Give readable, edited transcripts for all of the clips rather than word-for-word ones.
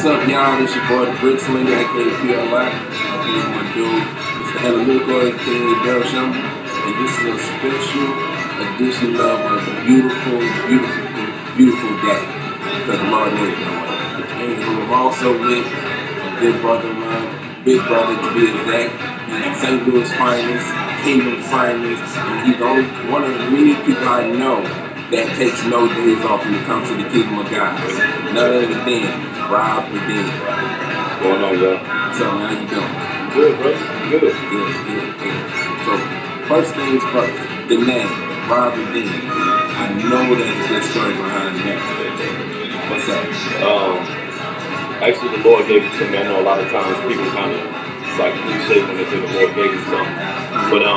What's up, y'all? This your boy, the Brick Slinger, aka Pierre, Lott. Here's my dude, it's the analytical aka Daryl Shumble, and this is a special edition of a beautiful, beautiful, beautiful day. Because the Lord made it that way. And I'm also with a good brother of mine, big brother to be exact. He's St. Louis finest, Kingdom finest, and he's only one of the many people I know that takes no days off when it comes to the kingdom of God. None other than Rob the Dean. What's going on, y'all? So, how you doing? Good, bro. Good. Good. So, first things first, the name, Rob the Dean. I know there's a good story behind that. What's up? Actually, the Lord gave it to me. I know a lot of times people kind of, it's like cliche when they say the Lord gave me something. But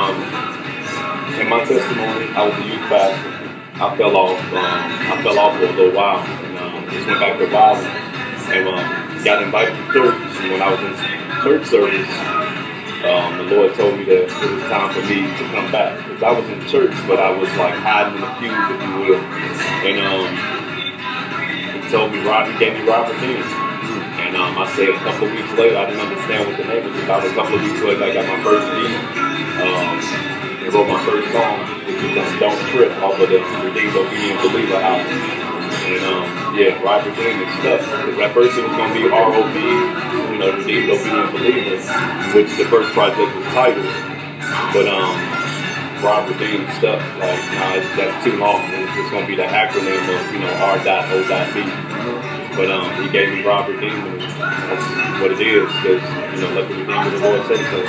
in my testimony, I was a youth pastor. I fell off for a little while, and just went back to Bible, and got invited to church. And when I was in church service, the Lord told me that it was time for me to come back, because I was in church, but I was like hiding in the pews, if you will. And He told me, He gave me Robert Dean. And I said a couple of weeks later, I didn't understand what the name was about. A couple of weeks later, I got my first beat. I wrote my first song, which was Don't Trip, off of the Redeemed Obedient Believer album. And Robert Dean is stuff. Because at first it was going to be ROB, Redeemed Obedient Believer, which the first project was titled. But Robert Dean stuff, like, nah, that's too long. It's just going to be the acronym of, R.O.B. But he gave me Robert Dean, and that's what it is, because, let the Redeemer of the Lord say so.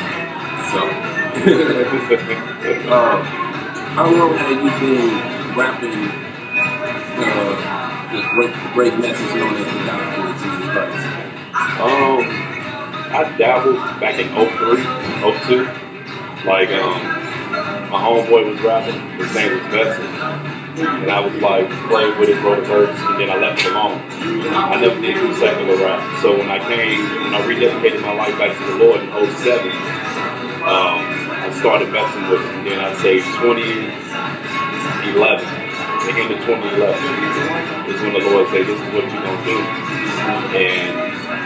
How long have you been rapping the great message known as the gospel of Jesus Christ? I dabbled back in 03, 02. Like, my homeboy was rapping, his name was Vessel, and I was like, played with it, wrote a verse, and then I left it alone. I never did do secular rap. So when I rededicated my life back to the Lord in 07, I started messing with it, and then I'd say 2011, the end of 2011 is when the Lord said, this is what you're going to do. And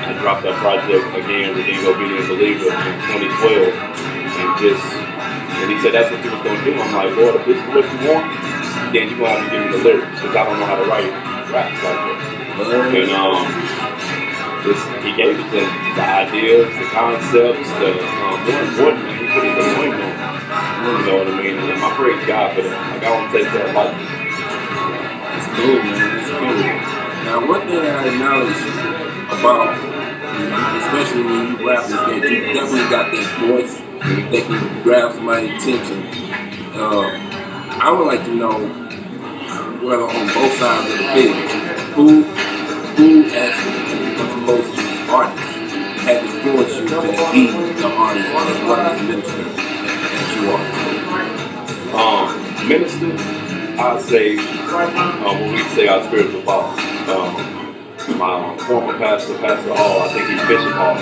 I dropped that project again, Redeemed Obedient Believer, in 2012, and he said, that's what you were going to do. I'm like, Lord, if this is what you want, then you're going to have to give me the lyrics, because I don't know how to write raps like that. And he gave it to the ideas, the concepts, more important, he put his anointing on it. You know what I mean? And I praise God for that. Like, I don't take that lightly. That's cool, man. That's cool. Now, one thing I acknowledge about, especially when you rap, is that you definitely got that voice that can grab somebody's attention. I would like to know, whether on both sides of the fence, who as opposed to artists has influenced you to be the artist as well as the minister as you are? Minister, I'd say, when we say our spiritual father, my former pastor, Pastor Hall, I think he's Bishop Hall. I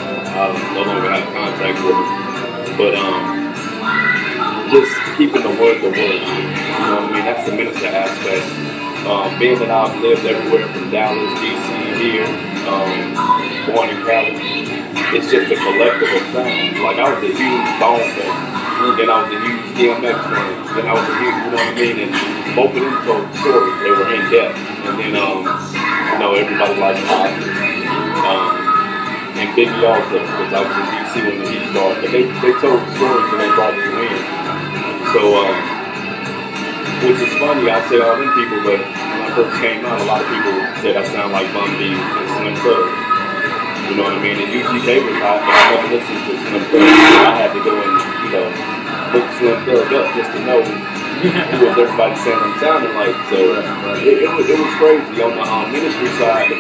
no longer have contact with him. But just keeping the word. You know what I mean? That's the minister aspect. Being that I've lived everywhere from Dallas, DC, here, born in Cali, it's just a collective of sounds. Like, I was a huge Bone fan, then I was a huge DMX fan, then I was a huge, you know what I mean? And both of them told stories. They were in depth. And then, everybody liked Lott. And Biggie also, because I was in DC when the Heat started. But they told stories and they brought you in. So, which is funny, I say all them people, but when I first came out, a lot of people said I sound like Bun B and Slim Thug. You know what I mean? And UGK was hot, but I never listened to Slim Thug. I had to go and, look Slim Thug up just to know who was everybody saying I'm sounding like. So it was crazy. On the ministry side, the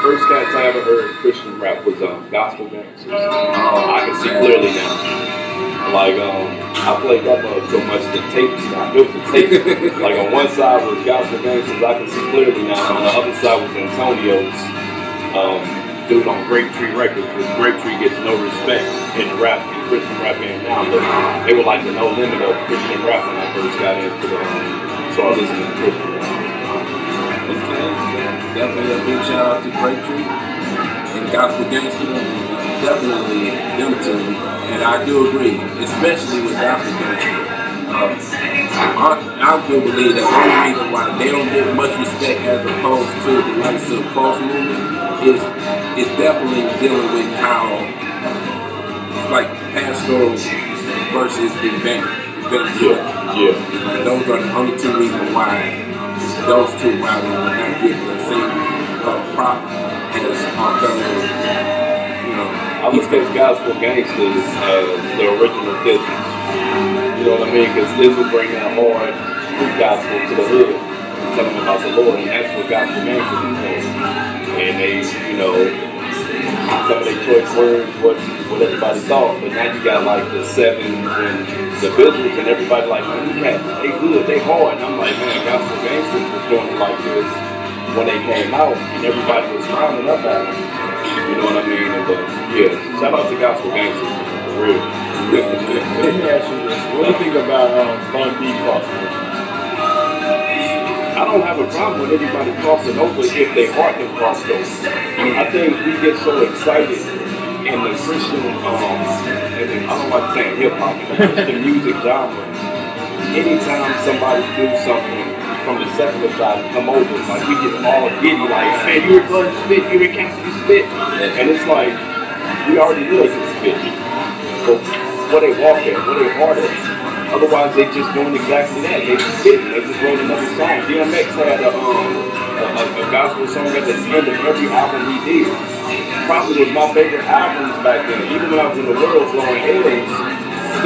first cats I ever heard Christian rap was gospel gangsters. I can see clearly now. Like, I played that mug so much the tape stopped. It was a tape. Like, on one side was gospel gangsters, I can see clearly now. On the other side was Antonio's dude on Grapetree Records, because Grapetree gets no respect in the rap, in Christian rap and now. But they were like the no limit of Christian rap when I first got into the started listening to Christian rap. Okay, definitely a big shout out to Grapetree. and gospel gangster, definitely them two. And I do agree, especially with gospel gangster. I do believe that the only reason why they don't get much respect as opposed to the likes of Pulse movement is definitely dealing with how, like, pastoral versus the event. Yeah. Those are the only two reasons why those two rappers will not get the same prop as our fellow, I look at gospel gangsters as the original business. You know what I mean? Because this will bring that hard true gospel to the hood and tell them about the Lord, and that's what gospel gangsters are doing. And they, some of their choice words, what everybody thought, but now you got like the Sevens and the Bizzles, and everybody like, man, you got, they good, they hard. And I'm like, man, gospel gangsters was doing it like this when they came out, and everybody was smiling up at them. You know what I mean? And yeah, shout out to gospel gangsters, for real. Let me ask you this. What do you think about Bun B crossing over? I don't have a problem with anybody crossing over if their heart is crossed over. I think we get so excited in the Christian, I don't like saying hip hop, the music genre. Anytime somebody do something from the secular side and come over, like we get all giddy, like, man, you were going to spit, you were canceling spit. And it's like, we already knew they could spit. But where they walk at, where they heart at. Otherwise, they just doing exactly that. They just spitting. They just wrote another song. DMX had a gospel song at the end of every album he did. Probably was my favorite albums back then. Even when I was in the world blowing heads,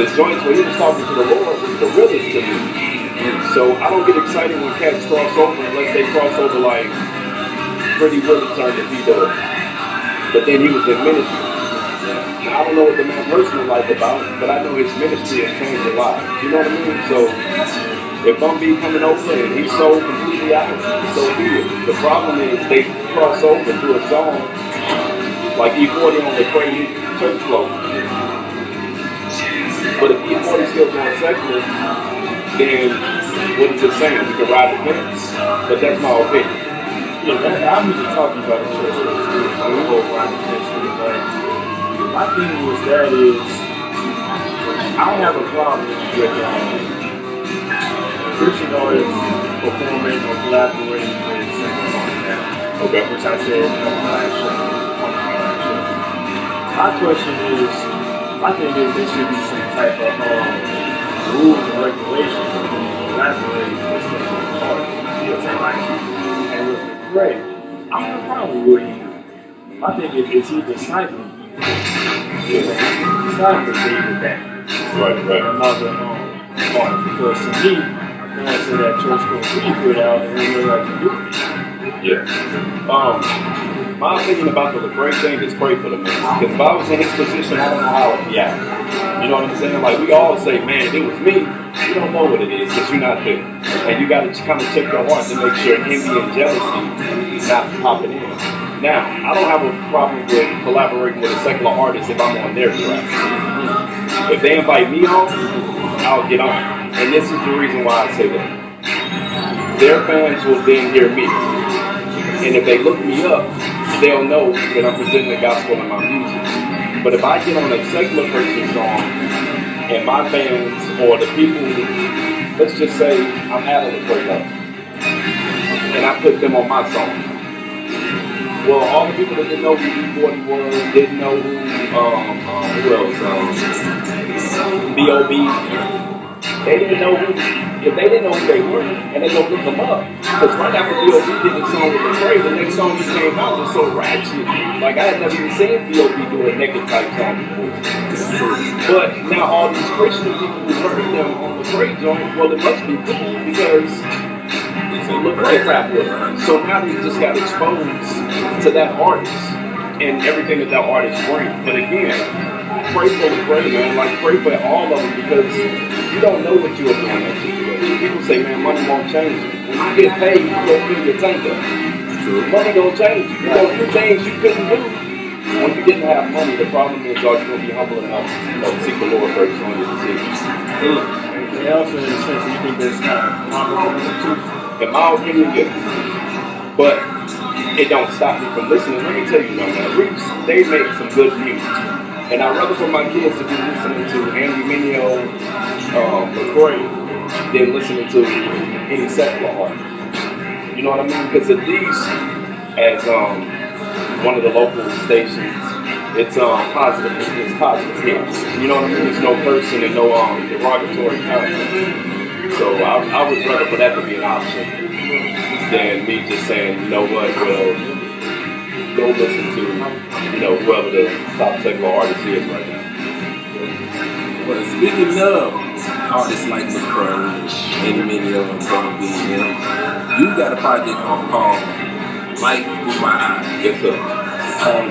the joints where he was talking to the Lord was the realest to me. So I don't get excited when cats cross over unless they cross over like Pretty Willie turned to P-Dub. But then he was in ministry. Now, I don't know what the man personal life about, but I know his ministry has changed a lot. You know what I mean? So if Bun B coming over and he's so completely out, so be it. The problem is they cross over through a song like E40 on the Crazy Church Flow. But if E40 still going secular, then what is it saying? We can ride the fence. But that's my opinion. Yeah, I'm just talking about the church. I don't go ride the fence with it. My thing was that is, I don't have a problem with Christian artists performing or collaborating with secular artists now. Okay. Which I said on my last show. My question is, I think there should be some type of rules and regulations when you collaborate with secular artists. You know what I'm saying? Like, and with Ray, I don't have a problem with what he do. My thing is he discipling. It's not the day with that. Right. Another artist. Because to me, I can't say that church goes pretty good out and they really like to do it. Yeah. My opinion about the Lecrae thing is pray for the man. Because if I was in his position, I don't know how I'd react. You know what I'm saying? Like we all say, man, it was me. You don't know what it is because you're not there. And you got to kind of check your heart to make sure envy and jealousy is not popping in. Now, I don't have a problem with collaborating with a secular artist if I'm on their track. If they invite me on, I'll get on. And this is the reason why I say that. Their fans will then hear me. And if they look me up, they'll know that I'm presenting the gospel in my music. But if I get on a secular person's song, and my fans or the people, let's just say I'm at a Lecrae level, and I put them on my song. Well, all the people that didn't know who E40 was, didn't know who else, B.O.B., they didn't know who, if they didn't know who they were, and they don't look them up. Because right after B.O.B. did the song with Lecrae, the next song he came out was so ratchet. Like, I had never even seen B.O.B. do a naked type song before. But now all these Christian people who heard them on the Lecrae joint, well, it must be cool because Lecrae rap with her. So now they just got exposed to that artist and everything that artist brings. But again, pray for Lecrae, man. Like, pray for all of them because you don't know what you're doing in that situation. People say, man, money won't change you. When you get paid, you go fill your tank up. Money don't change you. You go do things you couldn't do when you didn't have money. The problem is, are you going to be humble enough to seek the Lord first on your decisions? And also, in a sense, you think that's kind of common too? In my opinion, yes. But it don't stop me from listening. Let me tell you something. Roots, they make some good music. And I'd rather for my kids to be listening to Andy Mineo, McCoy, than listening to any secular artist. You know what I mean? Because at least as one of the local stations, it's positive hits. You know what I mean? There's no cursing and no derogatory content. So I would rather for that to be an option than me just saying, you know what, well, go listen to, you know, whoever the top secular artist is right now. Well, speaking of artists like McCray, Eddie Mineo, and Tony B, you got a project called Life Through My Eyes. Yes, sir.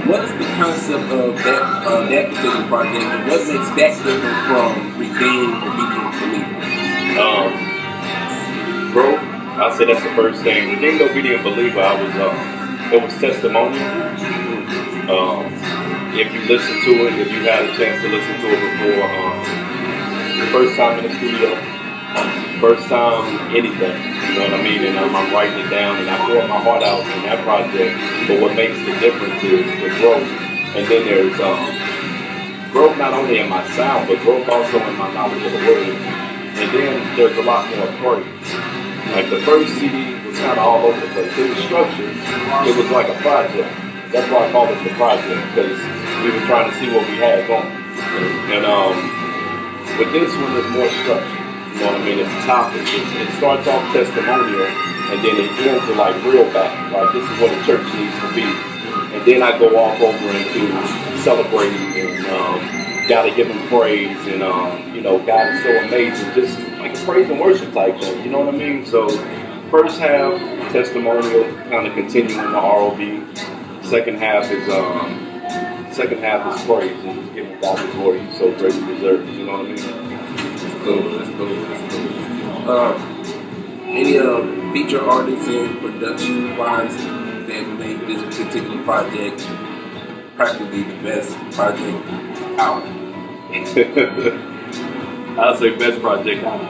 What is the concept of that particular project, and what makes that different from Redeemed Obedient Believer? Bro, I'll say that's the first thing. Redeemed Obedient Believer, it was testimonial. If you listen to it, if you had a chance to listen to it before, first time in the studio, first time anything, you know what I mean? And I'm writing it down and I pour my heart out in that project. But what makes the difference is the growth. And then there's growth not only in my sound, but growth also in my knowledge of the word. And then there's a lot more praise. Like the first CD was kind of all over the place. It was structured. It was like a project. That's why I call it the project, because we were trying to see what we had going. And with this one, there's more structure. You know what I mean? It's topics. It starts off testimonial, and then it ends with like real back. Like this is what a church needs to be. And then I go off over into celebrating and gotta give him praise. And you know, God is so amazing. Just like a praise and worship type thing. You know what I mean? So first half testimonial, kind of continuing the ROB. Second half is praise and just giving God the glory. He's so great and deserves. You know what I mean? That's cool. Any feature artists and production wise that made this particular project practically the best project out? I'll say best project out.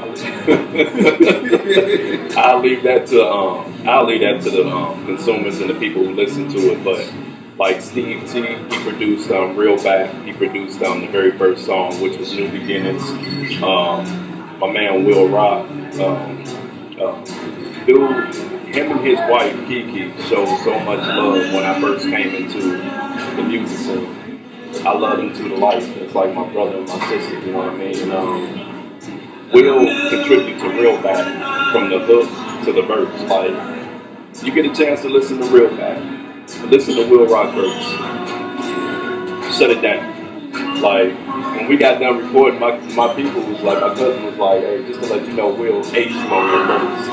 I'll leave that to the consumers and the people who listen to it. But like Steve T, he produced Real Back. He produced the very first song, which was New Beginnings. My man Will Rock, dude, him and his wife Kiki showed so much love when I first came into the music scene. I love them to the life. It's like my brother and my sister, you know what I mean? Will contribute to Real Back from the hook to the verse. Like, you get a chance to listen to Real Back, listen to Will Rock verse, shut it down. Like, when we got done recording, my people was like, my cousin was like, hey, just to let you know, Will hates on your verse.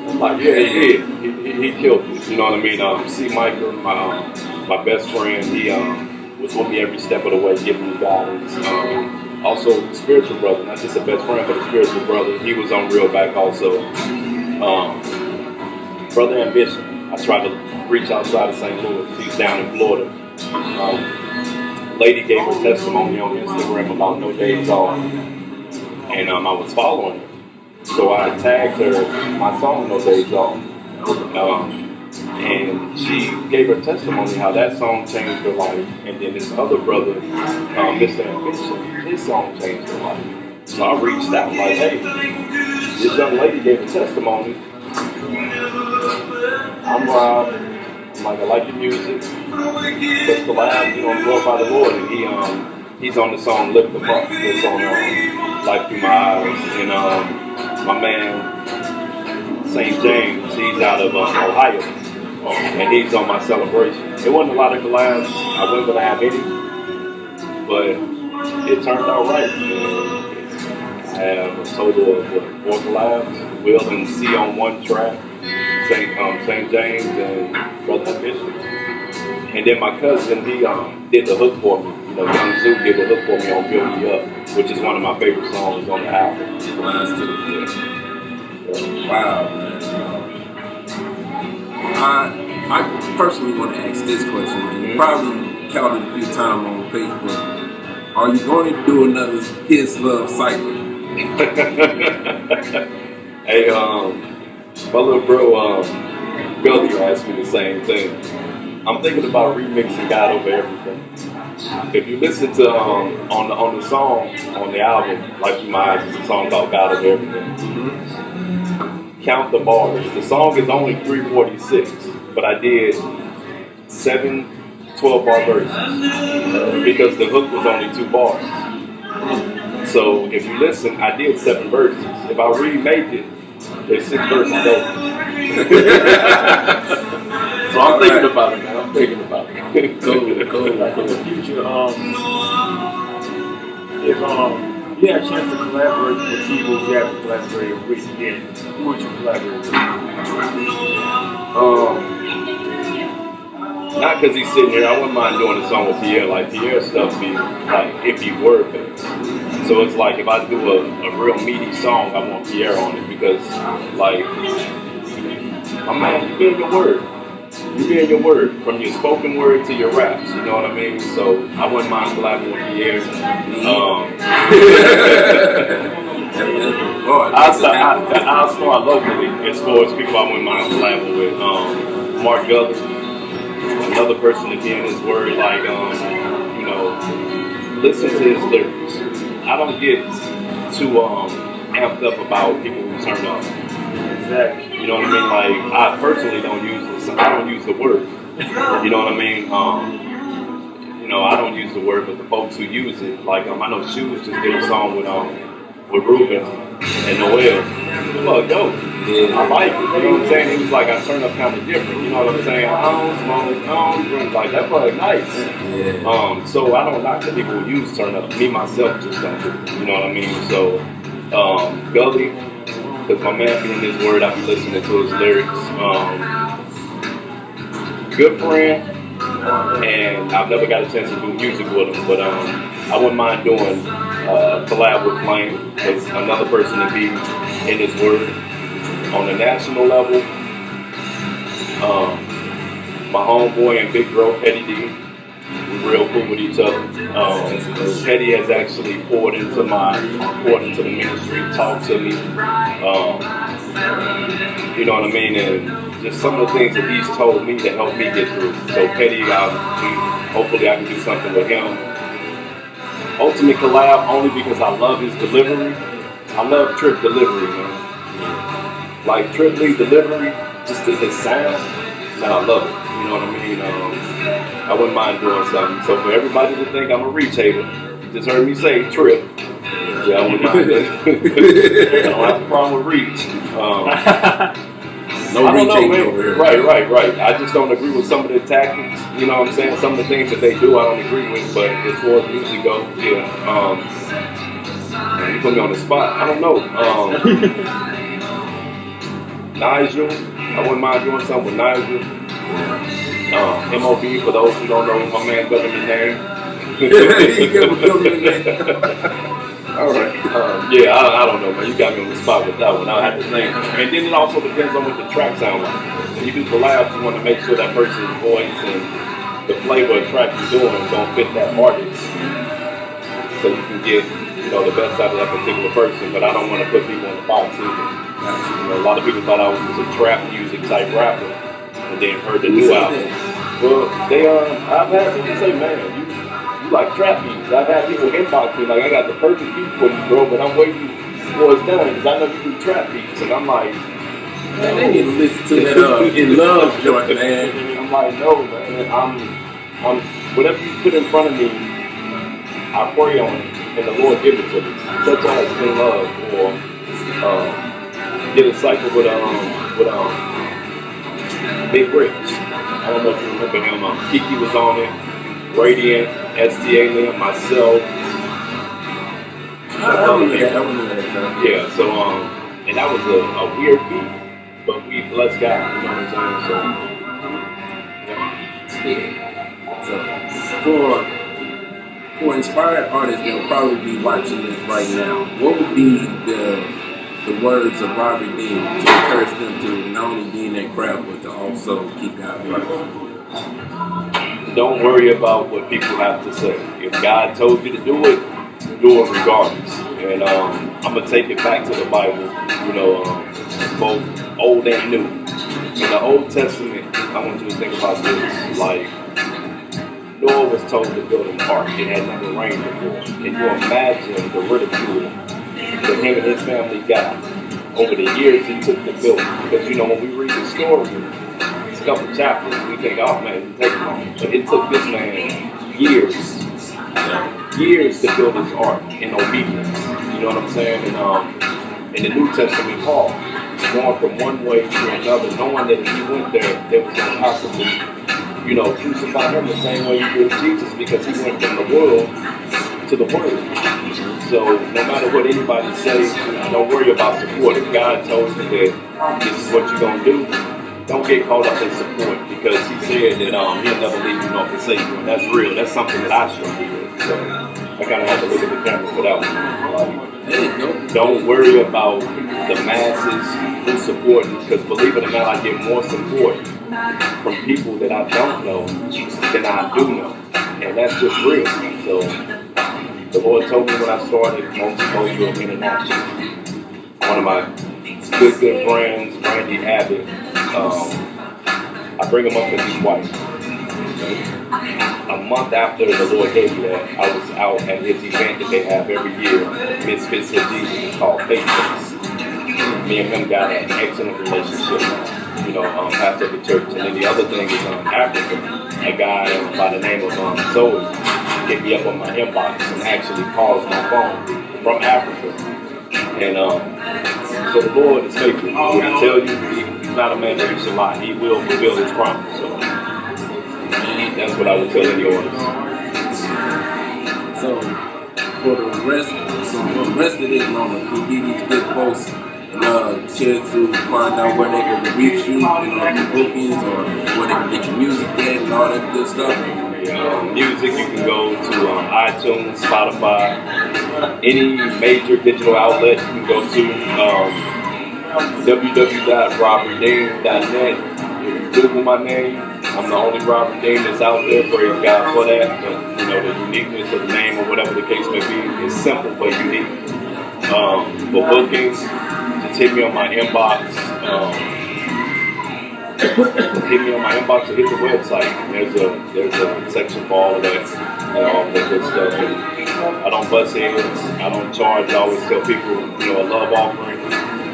I'm like, yeah, he killed me. You know what I mean? C. Michael, my best friend, he was with me every step of the way, giving me guidance. Also, spiritual brother, not just a best friend, but a spiritual brother. He was on Real Back also. Brother Ambition, I tried to reach outside of St. Louis. He's down in Florida. Lady gave her testimony on Instagram about No Days Off. And I was following her. So I tagged her my song No Days Off. And she gave her testimony how that song changed her life. And then this other brother, Mr. Ambition, his song changed her life. So I reached out like, hey, this young lady gave a testimony. I'm Rob. I'm like, I like your music. Let's collab, you know, glorify the Lord. And he's on the song Lift Them Up. It's on Life Through My Eyes. And my man, St. James, he's out of Ohio. And he's on my celebration. It wasn't a lot of collabs. I wasn't going to have any. But it turned out right. I have a total of 4 collabs. Will and C on one track. St. James and Brother Bishop. And then my cousin, he did the hook for me. You know, Young Zoo did the hook for me on Build Me Up, which is one of my favorite songs on the album. Wow, man. I personally want to ask this question. You probably counted a few times on Facebook. Are you going to do another His Love cycle? Hey, my little bro, Gully asked me the same thing. I'm thinking about remixing God Over Everything. If you listen to on the song on the album, Life Through My Eyes, it's a song called God Over Everything. Count the bars. The song is only 346, but I did 7 12-bar verses because the hook was only 2 bars. So if you listen, I did 7 verses. If I remake it, there's 6 verses over. So I'm thinking about it, man. I'm thinking about it. Cool. Like in the future, if you had a chance to collaborate with people you haven't collaborated with yet, who would you collaborate with? Not because he's sitting here. I wouldn't mind doing a song with Pierre. Like Pierre's stuff be like it be word based. So it's like if I do a real meaty song, I want Pierre on it because like my man, you be in your word. You be in your word from your spoken word to your raps. You know what I mean? So I wouldn't mind collaborating with Pierre. I'll start locally as far as people I wouldn't mind collaborating with. Mark Gully. Another person to be in his word, like, listen to his lyrics. I don't get too amped up about people who turn up. Exactly. You know what I mean? Like, I personally don't use the word. You know what I mean? I don't use the word, but the folks who use it, like, I know Shoes just did a song with Ruben and Noel. Well, dope. I like it. You know what I'm saying? He was like, I turn up kind of different. You know what I'm saying? I don't smoke, I don't drink. Like, that's probably nice. So I don't knock the people who use turn up. Me, myself, just don't do it. You know what I mean? So, Gully, because my man be in his word, I be listening to his lyrics. Good friend, and I've never got a chance to do music with him, but I wouldn't mind doing collab with Flame, because another person to be in his word. On the national level, my homeboy and big bro, Petty D, we're real cool with each other. Petty has actually poured into the ministry, talked to me, you know what I mean, and just some of the things that he's told me to help me get through. So Petty, hopefully I can do something with him. Ultimate collab only because I love his delivery. I love Trip delivery, man. Like Trip Lee delivery, just to his sound, man, I love it. You know what I mean? I wouldn't mind doing something. So for everybody to think I'm a reach hater, you just heard me say Trip. Yeah, I wouldn't mind that. I don't have a problem with reach. No reach hater over here. Right. I just don't agree with some of the tactics. You know what I'm saying? Some of the things that they do, I don't agree with. But as far as music goes, yeah. You put me on the spot. I don't know. Nigel, I wouldn't mind doing something with Nigel. MOB, for those who don't know my man government name. All right. Yeah, I don't know, man. You got me on the spot with that one. I had to think. And then it also depends on what the track sound like. When you do collabs, you want to make sure that person's voice and the flavor of track you're doing is going to fit that artist. So you can get, the best out of that particular person. But I don't want to put people in the box either. A lot of people thought I was a trap music type rapper, and then heard the new album. Well, I've had people say, man, you like trap beats. I've had people inbox me like, I got the perfect beat for you, bro, but I'm waiting for it's done because I know you do trap beats, and I'm like, man, they need to listen to that In Love joint, man. I'm like, no, man, I'm whatever you put in front of me, I pray on it, and the Lord give it to me. Such as In Love, or did a cycle with Big Rich. I don't know if you remember him. Kiki was on it. Radiant, STA Lim, myself. Yeah, so and that was a weird beat, but we blessed God. You know what I'm saying? So for inspired artists that will probably be watching this right now, what would be the words of Robert Dean to encourage them to not only be in that crowd, but to also keep God first? Don't worry about what people have to say. If God told you to do it regardless. And I'm going to take it back to the Bible, both old and new. In the Old Testament, I want you to think about this. Like, Noah was told to build an ark. It had never rained before. Can you imagine the ridicule that him and his family got over the years it took to build it? Because, you know, when we read the story, these couple chapters, we think, oh man, it takes long. But it took this man years to build his ark in obedience. You know what I'm saying? And in the New Testament, Paul, going from one way to another, knowing that if he went there, they was going to possibly, you know, crucify him the same way he did Jesus, because he went from the world to the word. So no matter what anybody says, don't worry about support. If God told you that this is what you're going to do, don't get caught up in support, because he said that he'll never leave you nor forsake you, and that's real. That's something that I struggle with. So I kind of have to look at the camera for that one. Don't worry about the masses who support you, because believe it or not, I get more support from people that I don't know than I do know, and that's just real. So the Lord told me when I started Multicultural International, one of my good friends, Randy Abbott, I bring him up because he's white. A month after the Lord gave me that, I was out at his event that they have every year, Misfits Hit Jesus. It's called Faith Days. Me and him got an excellent relationship, you know, pastor of the church. And then the other thing is Africa. A guy by the name of Zoe hit me up on my inbox and actually calls my phone from Africa. And so the Lord is faithful. When I tell you, he's not a man that he should lie. He will fulfill his promise. So that's what I would tell any artist. So for the rest of this moment, to give these good posts and chance to find out where they can reach you, you know, your bookings, or where they can get your music at and all that good stuff. Music, you can go to iTunes, Spotify, any major digital outlet. You can go to www.robredeem.net. If you Google my name, I'm the only Robert Dean that's out there. Praise God for that. But, you know, the uniqueness of the name or whatever the case may be is simple but unique. For bookings, just hit me on my inbox. Hit me on my inbox or hit the website. There's a section for all of that and all that good stuff. And I don't bust heads. I don't charge. I always tell people, you know, a love offering.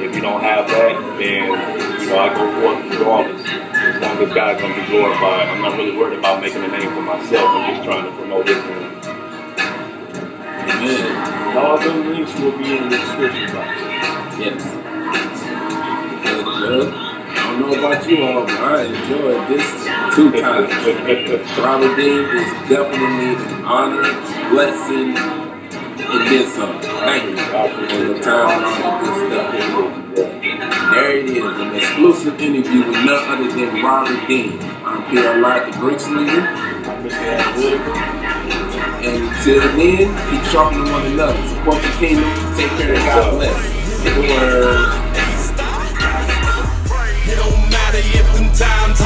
If you don't have that, then, you know, I go forth regardless. As long as God's going to be glorified, I'm not really worried about making a name for myself. I'm just trying to promote His name. Amen. All the links will be in the description box. Yes. Good. I don't know about you all, but I enjoyed this 2 times. Robert Dean is definitely an honor, blessing, and then some. Thank you for your time and all the good stuff. There it is, an exclusive interview with none other than Robert Dean. I'm Pierre, Lott, the Brick Slinger. I'm Mr. Analytical. And until then, keep sharpening one another. Support the kingdom. Take care and God bless. It don't matter if them times